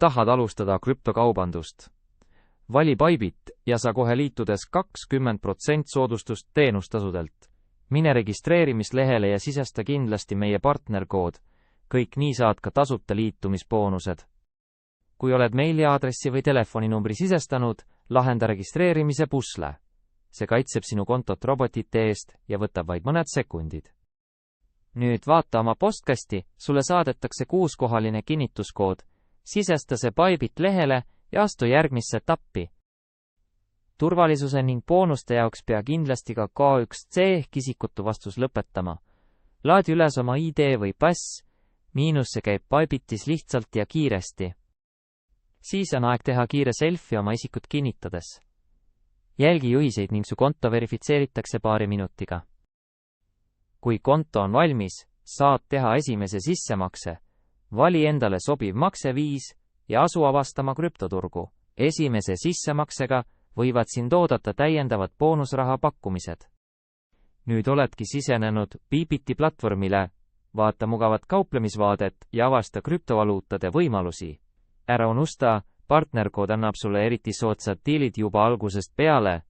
Tahad alustada krüptokaubandust? Vali Bybit ja sa kohe liitudes 20% soodustust teenustasudelt. Mine registreerimislehele ja sisesta kindlasti meie partnerkood. Kõik nii saad ka tasuta liitumisboonused. Kui oled meiliaadressi või telefoninumbri sisestanud, lahenda registreerimise pusle. See kaitseb sinu kontot robotite eest ja võtab vaid mõned sekundid. Nüüd vaata oma postkasti, sulle saadetakse 6-kohaline kinnituskood. Sisesta see Bybit lehele ja astu järgmisse etappi. Turvalisuse ning boonuste jaoks pea kindlasti ka K1C ehk isikutu vastus lõpetama. Laadi üles oma ID või pass, miinusse käib Bybitis lihtsalt ja kiiresti. Siis on aeg teha kiire selfie oma isikut kinnitades. Jälgi juhiseid ning su konto verifitseeritakse paari minutiga. Kui konto on valmis, saad teha esimese sissemakse. Vali endale sobiv makseviis ja asu avastama krüptoturgu. Esimese sissemaksega võivad sind oodata täiendavad boonusraha pakkumised. Nüüd oledki sisenenud Bybiti platvormile, vaata mugavat kauplemisvaadet ja avasta krüptovaluutade võimalusi. Ära unusta, partnerkood annab sulle eriti soodsad diilid juba algusest peale.